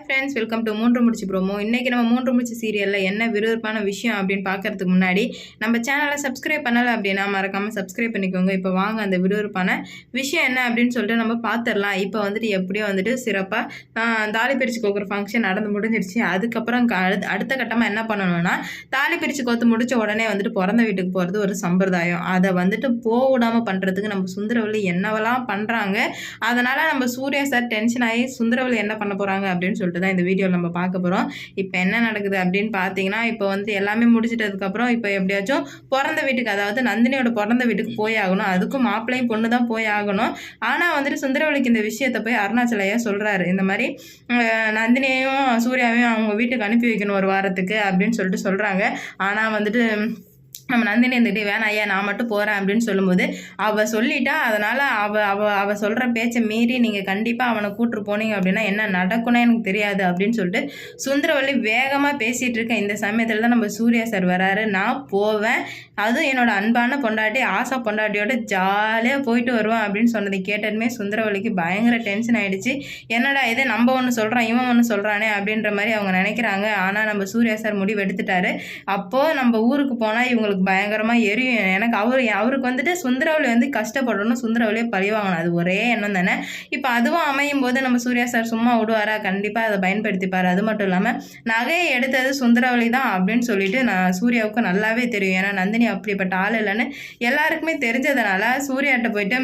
Friends, welcome to மூன்று முடிச்சு promo. இன்றைக்கி நம்ம மூன்று முடிச்சு சீரியலில் என்ன விறுவிறுப்பான விஷயம் அப்படின்னு பார்க்கறதுக்கு முன்னாடி நம்ம சேனலை சப்ஸ்கிரைப் பண்ணலை அப்படின்னா மறக்காமல் சப்ஸ்கிரைப் பண்ணிக்கோங்க. இப்போ வாங்க அந்த விறுவிறுப்பான விஷயம் என்ன அப்படின்னு சொல்லிட்டு நம்ம பார்த்துடலாம். இப்போ வந்துட்டு எப்படியோ வந்துட்டு சிறப்பாக தாலி பிரித்து கோக்குற ஃபங்க்ஷன் நடந்து முடிஞ்சிருச்சு. அதுக்கப்புறம் அடுத்த கட்டமாக என்ன பண்ணணும்னா, தாலி பிரித்து கோத்து முடித்த உடனே வந்துட்டு பிறந்த வீட்டுக்கு போகிறது ஒரு சம்பிரதாயம். அதை வந்துட்டு விடாமல் பண்ணுறதுக்கு நம்ம சுந்தரவல்லி என்னவெல்லாம் பண்ணுறாங்க. அதனால் நம்ம சூர்யா சார் டென்ஷன் ஆகி சுந்தரவல்லி என்ன பண்ண போகிறாங்க அப்படின்னு சொல்லிட்டு தான் இந்த வீடியோவில் நம்ம பார்க்க போகிறோம். இப்போ என்ன நடக்குது அப்படின்னு பார்த்தீங்கன்னா, இப்போ வந்து எல்லாமே முடிச்சிட்டதுக்கப்புறம் இப்போ எப்படியாச்சும் பிறந்த வீட்டுக்கு, அதாவது நந்தினியோட பிறந்த வீட்டுக்கு போய் ஆகணும். அதுக்கும் மாப்பிள்ளையும் பொண்ணு தான் போய் ஆகணும். ஆனால் வந்துட்டு சுந்தரவல்லிக்கு இந்த விஷயத்தை போய் அருணாச்சலையா சொல்கிறாரு. இந்த மாதிரி நந்தினியையும் சூர்யாவையும் அவங்க வீட்டுக்கு அனுப்பி வைக்கணும் ஒரு வாரத்துக்கு அப்படின்னு சொல்லிட்டு சொல்கிறாங்க. ஆனால் வந்துட்டு நம்ம நந்தினி இருந்துகிட்டே வேணாம் ஐயா நான் மட்டும் போகிறேன் அப்படின்னு சொல்லும்போது அவள் சொல்லிட்டா. அதனால் அவள் சொல்கிற பேச்சை மீறி நீங்கள் கண்டிப்பாக அவனை கூப்பிட்டு போனீங்க அப்படின்னா என்ன நடக்கும்னே எனக்கு தெரியாது அப்படின்னு சொல்லிட்டு சுந்தரவல்லி வேகமாக பேசிகிட்டு இருக்கேன். இந்த சமயத்தில் தான் நம்ம சூர்யா சார் வராரு. நான் போவேன், அதுவும் என்னோட அன்பான பொண்டாட்டி ஆசா பொண்டாட்டியோட ஜாலியாக போயிட்டு வருவேன் அப்படின்னு சொன்னதை கேட்டதுமே சுந்தரவல்லிக்கு பயங்கர டென்ஷன் ஆகிடுச்சு. என்னடா இது, நம்ம ஒன்று சொல்கிறான் இவன் ஒன்று சொல்கிறானே அப்படின்ற மாதிரி அவங்க நினைக்கிறாங்க. ஆனால் நம்ம சூர்யா சார் முடிவு எடுத்துட்டாரு. அப்போது நம்ம ஊருக்கு போனால் இவங்களுக்கு பயங்கரமாக எரியும். எனக்கு அவருக்கு வந்துட்டு சுந்தரவல்லி வந்து கஷ்டப்படணும், சுந்தரவல்லியை பழிவாங்கணும், அது ஒரே எண்ணம் தானே. இப்போ அதுவும் அமையும் போது நம்ம சூர்யா சார் சும்மா விடுவாரா? கண்டிப்பாக அதை பயன்படுத்திப்பார். அது மட்டும் இல்லாமல் நகையை எடுத்தது சுந்தரவல்லி தான் அப்படின்னு சொல்லிட்டு நான் சூர்யாவுக்கு நல்லாவே தெரியும். ஏன்னா நந்தினி அப்படிப்பட்ட ஆள் இல்லைன்னு எல்லாருக்குமே தெரிஞ்சதுனால சூர்யாட்ட போயிட்டு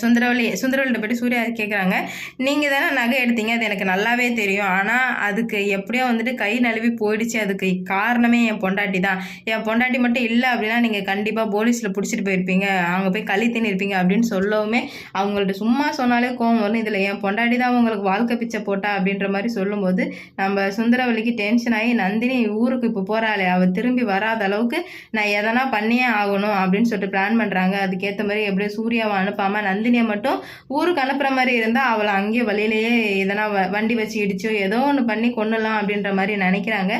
சுந்தரவல்லிட்ட போய்ட்டு சூர்யா கேட்குறாங்க, நீங்கள் தானே நகை எடுத்தீங்க, அது எனக்கு நல்லாவே தெரியும். ஆனால் அதுக்கு எப்படியோ வந்துட்டு கை நழுவி போயிடுச்சு. அதுக்கு காரணமே என் பொண்டாட்டி தான். என் பொண்டாட்டி மட்டும் இல்லை அப்படின்னா நீங்கள் கண்டிப்பாக போலீஸில் பிடிச்சிட்டு போயிருப்பீங்க, அங்கே போய் களி தின்னிருப்பீங்க அப்படின்னு சொல்லவுமே அவங்கள்ட்ட சும்மா சொன்னாலே கோவம் வரும். இதில் என் பொண்டாட்டி தான் உங்களுக்கு வாழ்க்கை பிச்சை போட்டா அப்படின்ற மாதிரி சொல்லும்போது நம்ம சுந்தரவல்லிக்கு டென்ஷன் ஆகி, நந்தினி ஊருக்கு இப்போ போகிறாளே அவள் திரும்பி வராத அளவுக்கு நான் எதனா பண்ணியே ஆகணும் அப்படின்னு சொல்லிட்டு பிளான் பண்ணுறாங்க. அதுக்கேற்ற மாதிரி எப்படியோ சூர்யாவை அனுப்பாமல் நந்தினியை மட்டும் ஊருக்கு அனுப்புற மாதிரி இருந்தால் அவளை அங்கேயே வழியிலேயே எதனா வண்டி வச்சு இடிச்சோ ஏதோ ஒன்று பண்ணி கொண்டுலாம் அப்படின்ற மாதிரி நினைக்கிறாங்க.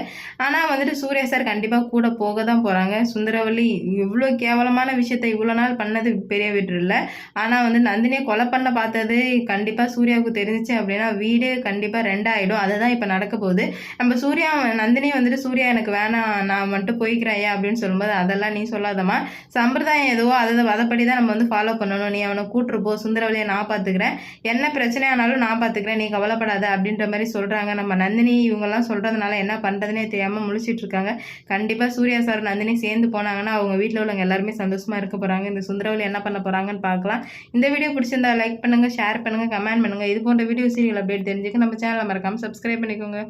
ஆனால் வந்துட்டு சூர்யா சார் கண்டிப்பாக கூட போக தான் போகிறாங்க. சுந்தரவல்லி இவ்வளோ கேவலமான விஷயத்தை இவ்வளோ நாள் பண்ணது பெரிய வீட்டு இல்லை. ஆனால் வந்து நந்தினியை கொலை பண்ண பார்த்தது கண்டிப்பாக சூர்யாவுக்கு தெரிஞ்சிச்சு அப்படின்னா வீடு கண்டிப்பாக ரெண்டாயிடும். அதுதான் இப்போ நடக்க போகுது. நம்ம நந்தினி வந்துட்டு சூர்யா எனக்கு வேணாம் நான் மட்டும் போய்க்கிறேன் அப்படின்னு சொல்லும்போது அதெல்லாம் நீ சொல்லாதம்மா, சம்பிரதாயம் எதுவோ அதைப்படி தான் நம்ம வந்து ஃபாலோ பண்ணணும். நீ அவனை கூட்டுருப்போ, சுந்தரவல்லியை நான் பார்த்துக்கிறேன், என்ன பிரச்சனையானாலும் நான் பார்த்துக்கிறேன், நீ கவலைப்படாத அப்படின்ற மாதிரி சொல்கிறாங்க. நம்ம நந்தினி இவங்கெல்லாம் சொல்கிறதுனால என்ன பண்ணுறதுனே தெரியாமல் முழிச்சிட்டு இருக்காங்க. கண்டிப்பாக சூர்யா சார் நந்தினி சேர்ந்து போனாங்கன்னா அவங்க வீட்டில் உள்ளவங்க எல்லாருமே சந்தோஷமாக இருக்க போகிறாங்க. இந்த சுந்தரவல்லி என்ன பண்ண போகிறாங்கன்னு பார்க்கலாம். இந்த வீடியோ பிடிச்சிருந்தா லைக் பண்ணுங்கள், ஷேர் பண்ணுங்கள், கமெண்ட் பண்ணுங்கள். இது போன்ற வீடியோ சீரியல் அப்டேட் தெரிஞ்சுக்க நம்ம சேனலை மறக்காமல் சப்ஸ்கிரைப் பண்ணிக்கோங்க.